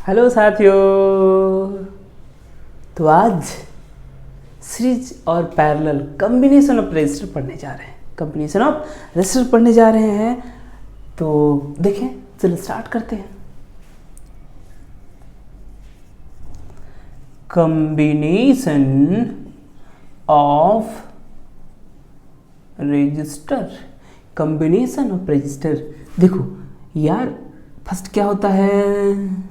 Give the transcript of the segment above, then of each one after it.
Hello साथियों। तो आज सीरीज और पैरेलल कॉम्बिनेशन ऑफ रजिस्टर पढ़ने जा रहे हैं। कॉम्बिनेशन ऑफ रजिस्टर पढ़ने जा रहे हैं। तो देखें, चलो स्टार्ट करते हैं। Combination of register. Combination of register. देखो यार, फर्स्ट क्या होता है?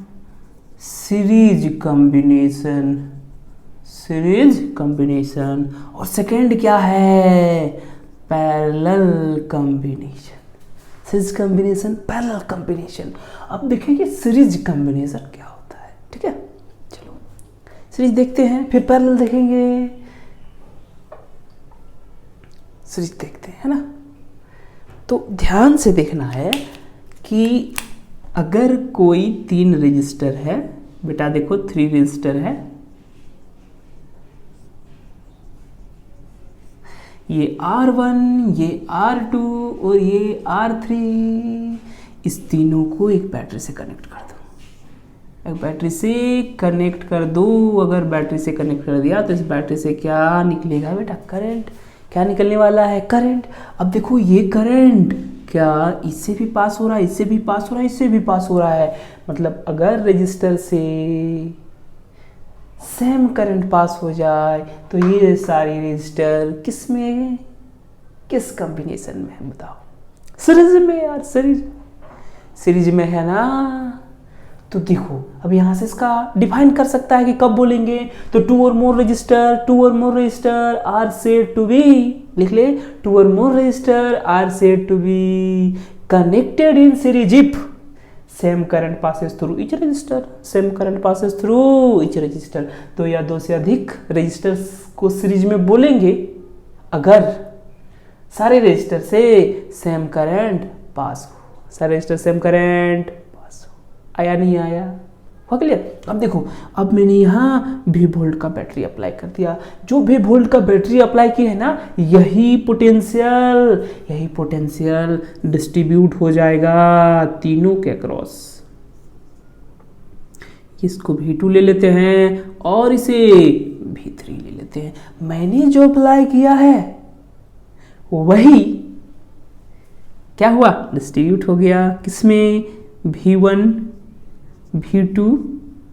Series combination. Series combination. और सेकंड क्या है? Parallel combination. Series combination, parallel combination. अब देखेंगे सीरीज कॉम्बिनेशन क्या होता है। ठीक है, चलो सीरीज देखते हैं, फिर पैरेलल देखेंगे। सीरीज देखते हैं, है ना। तो ध्यान से देखना है कि अगर कोई 3 रजिस्टर है, बेटा देखो 3 रजिस्टर है, ये R1, ये R2 और ये R3, इस तीनों को एक बैटरी से कनेक्ट कर दो। एक बैटरी से कनेक्ट कर दो। अगर बैटरी से कनेक्ट कर दिया तो इस बैटरी से क्या निकलेगा बेटा? करंट। क्या निकलने वाला है? करंट। अब देखो ये करंट क्या इससे भी पास हो रहा है, इससे भी पास हो रहा है, इससे भी पास हो रहा है। मतलब अगर रजिस्टर से सेम करंट पास हो जाए तो ये सारी रजिस्टर किस में, किस कॉम्बिनेशन में है बताओ? सीरीज में यार, सीरीज में है ना। तो देखो अब यहाँ से इसका डिफाइन कर सकता है कि कब बोलेंगे। तो 2 और more resistor are said to be, लिख ले, 2 और more resistor are said to be connected in series if same current passes through each resistor. Same current passes through each resistor. तो या 2 से अधिक रजिस्टर्स को सीरीज में बोलेंगे अगर सारे रजिस्टर से सेम करंट पास हो। सारे रजिस्टर सेम करंट पास हो। आया नहीं आया? हो क्लियर? अब देखो, अब मैंने यहाँ V वोल्ट का बैटरी अप्लाई कर दिया। जो V वोल्ट का बैटरी अप्लाई की है ना, यही पोटेंशियल डिस्ट्रीब्यूट हो जाएगा तीनों के अक्रॉस। इसको V2 ले लेते हैं और इसे V3 ले लेते हैं। मैंने जो अप्लाई किया है वही क्या हुआ? डिस्ट्रीब्यूट हो गया। किसमें? V1, V2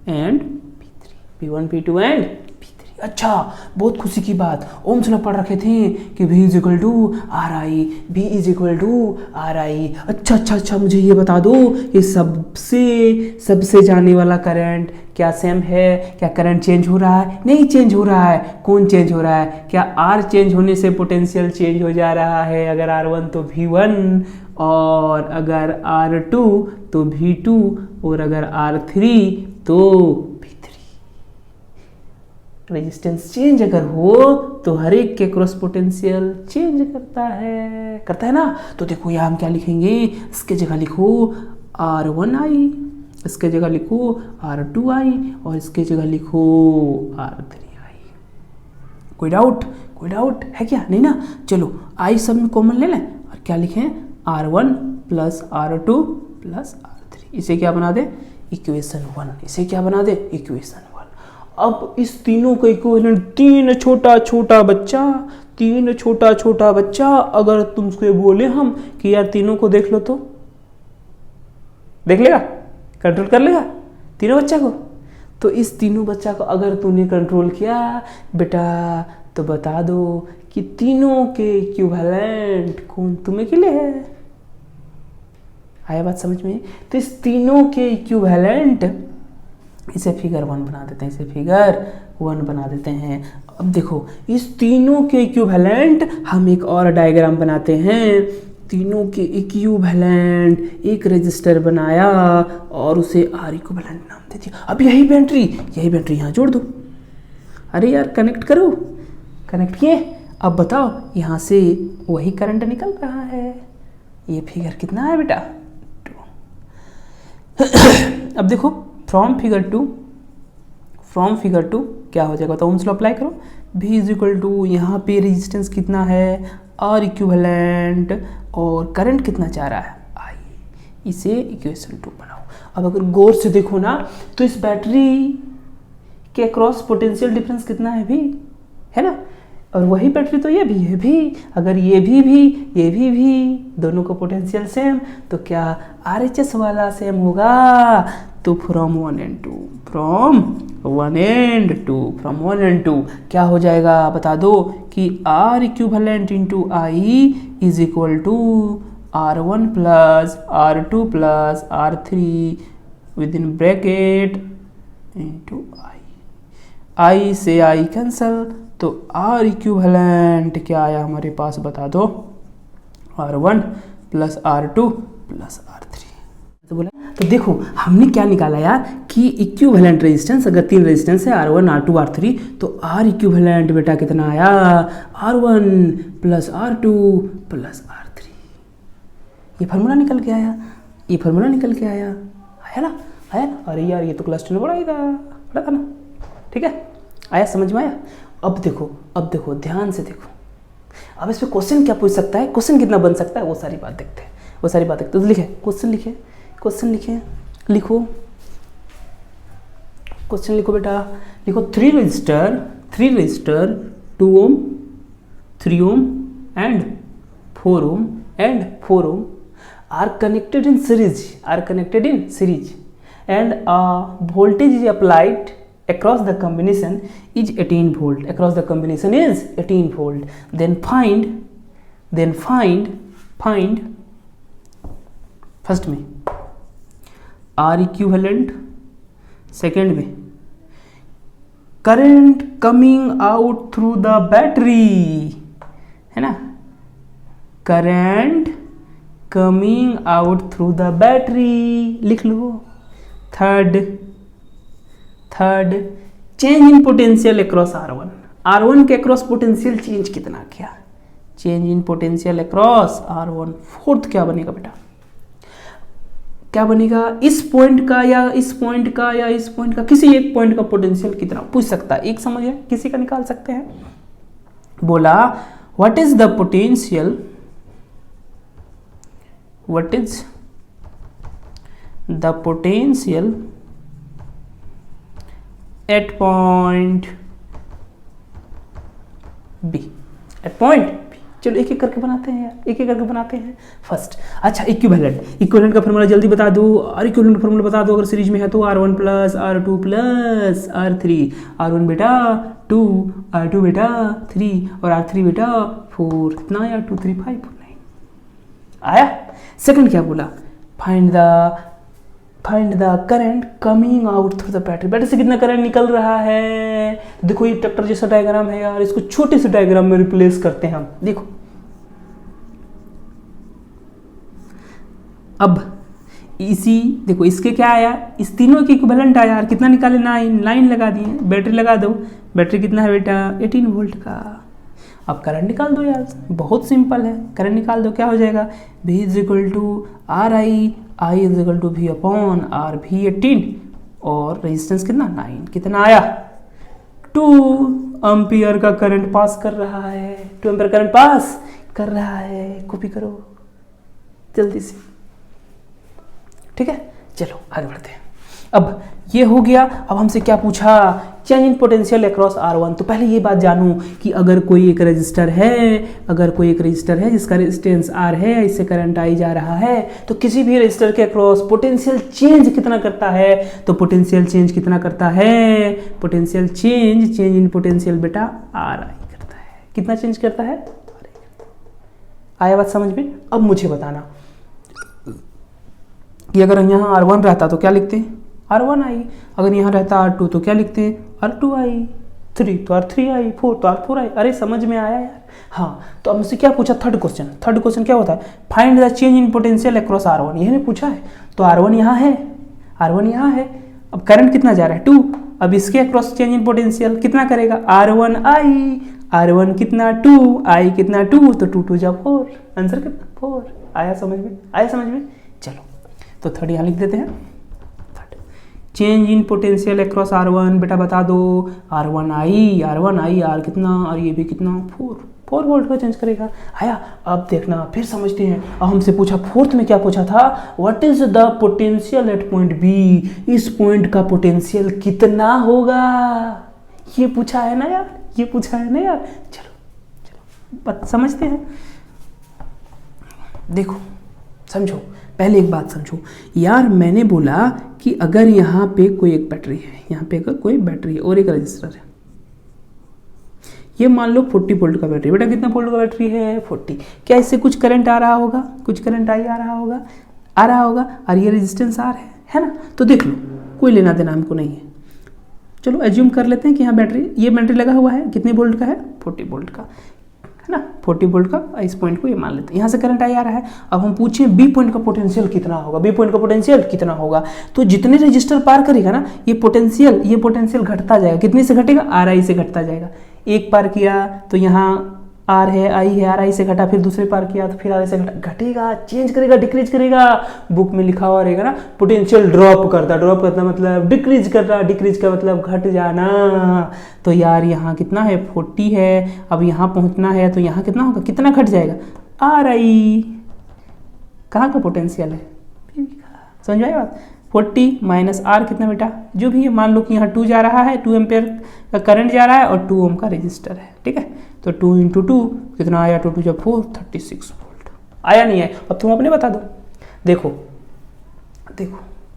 and V3। V1, V2 and V3। अच्छा, बहुत खुशी की बात, ओम्स लॉ पढ़ रखे थे कि V is equal to R I, V is equal to R I. अच्छा, मुझे ये बता दो, ये सबसे जाने वाला करंट क्या सेम है? क्या करंट चेंज हो रहा है? नहीं चेंज हो रहा है। कौन चेंज हो रहा है? क्या R चेंज होने से पोटेंशियल चेंज हो जा रहा है? अगर R1 तो V1, और अगर R2 तो V2, और अगर R3 तो V3। रेजिस्टेंस चेंज अगर हो तो हर एक के क्रॉस पोटेंशियल चेंज करता है ना। तो देखो यहाँ हम क्या लिखेंगे? इसके जगह लिखो R1i, इसके जगह लिखो R2i, और इसके जगह लिखो R3i। कोई डाउट है क्या? नहीं ना। चलो i सब में कॉमन ले लें और क्या लिखें? R1 plus R2 plus R3। इसे क्या बना दे? इक्वेशन 1। इसे क्या बना दे? इक्वेशन 1। अब इस तीनों का इक्विवेलेंट तीन छोटा बच्चा अगर तुमसे बोले हम कि यार तीनों को देख लो, तो देख लेगा? कंट्रोल कर लेगा तीनों बच्चा को? तो इस तीनों बच्चा को अगर तूने कंट्रोल किया बेटा, तो बता दो कि तीनों के इक्विवेलेंट कौन तुम्हें के लिए है। आया बात समझ में? तो इस तीनों के इक्विवेलेंट, इसे फिगर 1 बना देते हैं। अब देखो, इस तीनों के इक्विवेलेंट हम एक और डायग्राम बनाते हैं। तीनों के इक्विवेलेंट, एक रजिस्टर बनाया और उसे R इक्विवेलेंट नाम दे दिया। अब यही बैटरी यहाँ जोड़ दो। अरे यार कनेक्ट करो। कनेक्ट किए। अब बताओ, यहाँ से वही करंट निकल रहा है। ये फिगर कितना है बेटा? 2। अब देखो, फ्रॉम फिगर टू क्या हो जाएगा? तो ओम्स लॉ अप्लाई करो। V इज इक्वल टू, यहाँ पे रेजिस्टेंस कितना है? R इक्विवेलेंट, और करंट कितना चाह रहा है? I। इसे इक्वेशन 2 बनाओ। अब अगर गौर से देखो ना तो इस बैटरी के क्रॉस पोटेंशियल डिफरेंस कितना है भी, है ना, और वही बैटरी तो ये भी, अगर ये भी दोनों का पोटेंशियल सेम, तो क्या RHS वाला सेम होगा? तो फ्रॉम 1 and 2 क्या हो जाएगा बता दो कि R equivalent into I is equal to R1 plus R2 plus R3 within bracket into I से I कैंसल, तो R इक्विवेलेंट क्या आया हमारे पास बता दो? R1 plus R2 plus R3। तो बोला, तो देखो हमने क्या निकाला यार कि इक्विवेलेंट रेजिस्टेंस, अगर 3 रेजिस्टेंस है R1 R2 R3, तो R इक्विवेलेंट बेटा कितना आया? R1 plus R2 plus R3। ये फार्मूला निकल के आया, आया ना? अरे यार ये तो क्लास 10 पढ़ा था ना, ठीक है, आया, समझ में आया? अब देखो ध्यान से देखो, अब इस पे क्वेश्चन क्या पूछ सकता है, क्वेश्चन कितना बन सकता है, वो सारी बात देखते हैं। तो लिखे क्वेश्चन लिखो बेटा, लिखो 3 resistor 2 ohm 3 ohm and 4 ohm are connected in series and a voltage is applied across the combination is 18 volt. Then find first में R इक्विवेलेंट, सेकेंड में current coming out through the battery, है ना, current coming out through the battery, लिख लो। Third change in potential across R1 के across potential change कितना किया? Change in potential across R1। Fourth क्या बनेगा बेटा? क्या बनेगा? इस पॉइंट का या इस पॉइंट का किसी एक पॉइंट का पोटेंशियल कितना पूछ सकता है, एक समझ है, किसी का निकाल सकते हैं। बोला what is the potential at point B। चलो एक एक करके बनाते हैं फर्स्ट। अच्छा इक्विवेलेंट का फॉर्मूला जल्दी बता दो, और इक्विवेलेंट का फॉर्मूला बता दो। अगर सीरीज में है तो R1 plus R2 plus R3, R1 बेटा 2, R2 बेटा 3 और R3 बेटा 4। कितना आया? 2 3 5 9 आया। सेकंड क्या बोला? Find the current coming out through the battery से कितना करंट निकल रहा है। देखो ये ट्रैक्टर जैसा डायग्राम है यार, इसको छोटे से डायग्राम में रिप्लेस करते हैं हम। देखो अब देखो इसके क्या आया, इस तीनों के इक्विवेलेंट आया यार, कितना निकाले? 9 लाइन लगा दिए, बैटरी लगा दो। बैटरी कितना है बेटा? 18 वोल्ट का। अब करंट निकाल दो यार, बहुत सिंपल है, करंट निकाल दो। क्या हो जाएगा? V is equal to RI, I is equal to V upon R, V 18 और रेजिस्टेंस कितना? 9। कितना आया? 2 एम्पियर का करंट पास कर रहा है, 2 एम्पियर करंट पास कर रहा है। कॉपी करो जल्दी से, ठीक है। चलो आगे बढ़ते हैं। अब ये हो गया। अब हमसे क्या पूछा? Change in potential across R1। तो पहले ये बात जानूं कि अगर कोई एक रजिस्टर है जिसका रेजिस्टेंस R है, इससे करंट आई जा रहा है, तो किसी भी रजिस्टर के अक्रॉस पोटेंशियल चेंज कितना करता है? तो पोटेंशियल चेंज कितना करता है? पोटेंशियल चेंज इन पोटेंशियल बेटा RI करता है। कितना चेंज करता है? आया बात समझ में? अब मुझे बताना कि अगर यहाँ R1 रहता तो क्या लिखते हैं? R1I। अगर यहाँ रहता R2 तो क्या लिखते हैं? R2I। 3 तो R3I, 4 तो R4I। अरे समझ में आया यार? हाँ। तो अब मुझसे क्या पूछा? थर्ड क्वेश्चन क्या होता है? Find the change in potential across R1। यही ने पूछा है। तो R1 यहाँ है, अब करंट कितना जा रहा है? 2। अब इसके अक्रॉस चेंज इन पोटेंशियल कितना करेगा? R1I। R1 कितना? 2, I कितना? 2, तो 2 2 जा 4। आंसर कितना? 4। आया समझ में? चलो तो थर्ड यहाँ लिख देते हैं। Change in potential across R1 बेटा बता दो। R1I R कितना और ये भी कितना? 4। 4 वोल्ट का चेंज करेगा। आया, अब देखना फिर समझते हैं। अब हमसे पूछा फोर्थ में क्या पूछा था, what is the potential at point B, इस पॉइंट का पोटेंशियल कितना होगा, ये पूछा है ना यार, ये पूछा है ना यार। चलो चलो समझते हैं। देखो समझो, पहले एक बात समझो यार, मैंने बोला कि अगर यहाँ पे कोई एक बैटरी है, यहाँ पे अगर कोई बैटरी है और एक रजिस्टर है, ये मान लो 40 वोल्ट का बैटरी। बेटा कितना वोल्ट का बैटरी है, 40। क्या इससे कुछ करंट आ रहा होगा, कुछ करंट आ रहा होगा, और ये रेजिस्टेंस आर है ना। तो देख लो, कोई लेना देना हमको नहीं है। चलो एज्यूम कर लेते हैं कि यहाँ बैटरी, ये बैटरी लगा हुआ है, कितने वोल्ट का है, 40 वोल्ट का है ना, 40 वोल्ट का। इस पॉइंट को ये मान लेते हैं, यहाँ से करंट आ रहा है। अब हम पूछें बी पॉइंट का पोटेंशियल कितना होगा, बी पॉइंट का पोटेंशियल कितना होगा। तो जितने रजिस्टर पार करेगा ना, ये पोटेंशियल घटता जाएगा। कितने से घटेगा, आर आई से घटता जाएगा। एक पार किया तो यहाँ आर है, आई है, आर आई से घटा, फिर दूसरे पार किया तो फिर आर आई से घटेगा, चेंज करेगा, डिक्रीज करेगा। बुक में लिखा हुआ रहेगा ना, पोटेंशियल ड्रॉप करता मतलब डिक्रीज कर रहा, डिक्रीज का मतलब घट जाना। तो यार यहाँ कितना है, 40 है। अब यहाँ पहुँचना है तो यहाँ कितना होगा, कितना घट जाएगा, आर आई। कहाँ का पोटेंशियल है, समझ में आई बात। 40 माइनस आर कितना बेटा, जो भी है, मान लो कि यहाँ 2 जा रहा है, 2 एम्पेयर का करंट जा रहा है और 2 ओम का रजिस्टर है, ठीक है। तो 2 × 2 कितना आया, 2 × 2 = 4, 36 वोल्ट आया, नहीं है। अब तुम अपने बता दो। देखो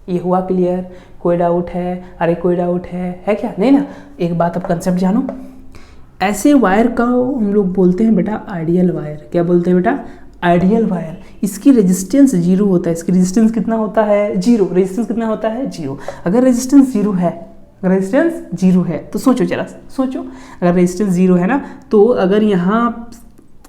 ये हुआ क्लियर, कोई डाउट है, अरे कोई डाउट है क्या, नहीं ना। एक बात अब कंसेप्ट जानो, ऐसे वायर का हम लोग बोलते हैं बेटा आइडियल वायर। क्या बोलते हैं बेटा, आइडियल वायर। इसकी रेजिस्टेंस 0 होता है। इसकी रेजिस्टेंस कितना होता है, 0। रेजिस्टेंस कितना होता है, 0। अगर रेजिस्टेंस 0 है, तो सोचो जरा, सोचो, अगर रेजिस्टेंस 0 है ना, तो अगर यहाँ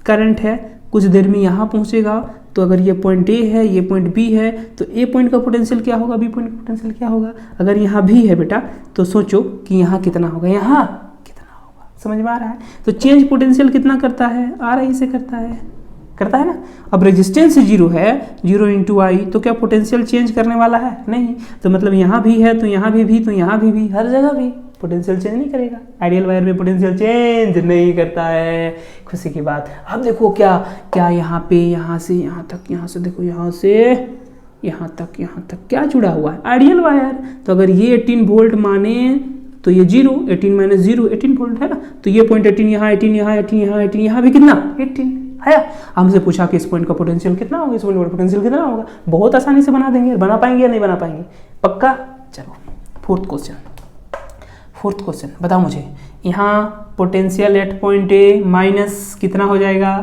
करंट है, कुछ देर में यहाँ पहुँचेगा, तो अगर ये पॉइंट ए है, ये पॉइंट बी है, तो ए पॉइंट का पोटेंशियल क्या होगा, बी पॉइंट का पोटेंशियल क्या होगा। अगर यहाँ भी है बेटा, तो सोचो कि यहाँ कितना होगा, यहाँ कितना होगा, समझ में आ रहा है। तो चेंज पोटेंशियल कितना करता है, आर आई से करता है ना। अब रेजिस्टेंस 0 है, 0 × आई, तो क्या पोटेंशियल चेंज करने वाला है, नहीं। तो मतलब यहाँ भी है तो यहाँ भी, तो यहाँ भी, हर जगह भी पोटेंशियल चेंज नहीं करेगा। आइडियल वायर में पोटेंशियल चेंज नहीं करता है, खुशी की बात। अब देखो क्या यहाँ पे, यहाँ से यहाँ तक, यहाँ से देखो, यहाँ से यहाँ तक क्या जुड़ा हुआ है, आइडियल वायर। तो अगर ये 18 वोल्ट माने तो ये 0, 18 - 0 18 वोल्ट है ना। तो ये पॉइंट 18 यहाँ, 18 यहाँ, 18 यहाँ, 18 यहाँ भी कितना, 18 है। हमसे पूछा कि इस पॉइंट का पोटेंशियल कितना होगा, इस पॉइंट का पोटेंशियल कितना होगा। बहुत आसानी से बना देंगे, बना पाएंगे या नहीं बना पाएंगे, पक्का। चलो फोर्थ क्वेश्चन बताओ मुझे, यहाँ potential at point A minus कितना हो जाएगा,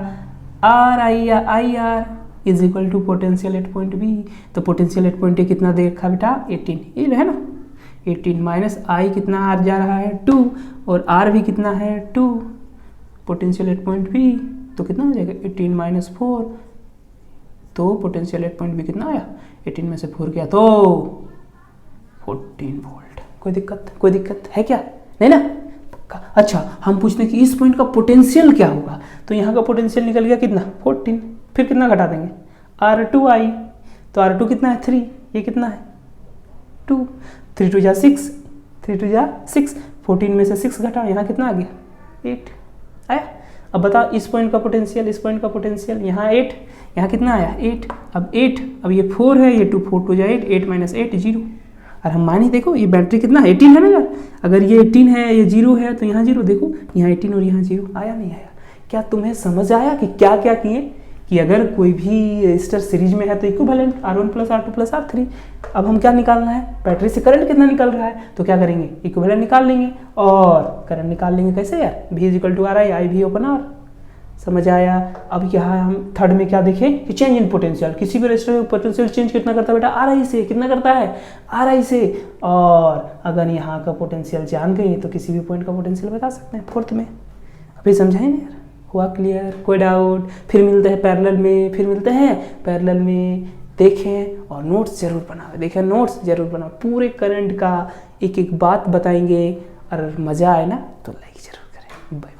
R I R is equal to potential at point B. तो पोटेंशियल एट पॉइंट ए कितना देखा बेटा, 18, ये है ना, 18 माइनस आई कितना आर जा रहा है, 2, और आर भी कितना है, 2। पोटेंशियल एट पॉइंट बी तो कितना हो जाएगा, 18 - 4। तो पोटेंशियल एट पॉइंट बी कितना आया, 18 में से 4 गया तो 14 वोल्ट। कोई दिक्कत है क्या, नहीं ना, पक्का। अच्छा, हम पूछते हैं कि इस पॉइंट का पोटेंशियल क्या होगा। तो यहाँ का पोटेंशियल निकल गया कितना, 14। फिर कितना घटा देंगे, R2 आई। तो R2 कितना है, 3। ये कितना है, 2। 3 × 2 = 6, 3 × 2 = 6। 14 में से 6 घटा, यहाँ कितना आ गया, 8 आया। अब बताओ इस पॉइंट का पोटेंशियल, इस पॉइंट का पोटेंशियल, यहाँ 8, यहाँ कितना आया, 8। अब ये 4 है, ये 2, 4 × 2 = 8, 8 - 8 0। और हम माने देखो ये बैटरी कितना, 18 है ना यार। अगर ये 18 है, ये 0 है, तो यहाँ 0, देखो यहाँ 18 और यहाँ 0, आया नहीं आया। क्या तुम्हें समझ आया कि क्या क्या किए, कि अगर कोई भी रजिस्टर सीरीज में है तो इक्विवेलेंट R1 + R2 + R3। अब हम क्या निकालना है, बैटरी से करंट कितना निकल रहा है, तो क्या करेंगे, इक्विवेलेंट निकाल लेंगे और करंट निकाल लेंगे। कैसे यार, V = RI, I V / R। समझ आया। अब यहाँ हम थर्ड में क्या देखें कि चेंज इन पोटेंशियल, किसी भी रजिस्टर में पोटेंशियल चेंज कितना करता है बेटा, RI से। कितना करता है, RI से। और अगर यहाँ का पोटेंशियल जान गए तो किसी भी पॉइंट का पोटेंशियल बता सकते हैं फोर्थ में। अभी समझाए ना यार, हुआ क्लियर, कोई डाउट। फिर मिलते हैं पैरेलल में, देखें और नोट्स जरूर बनाओ, पूरे करंट का एक एक बात बताएंगे। और मज़ा आए ना तो लाइक जरूर करें। बाय।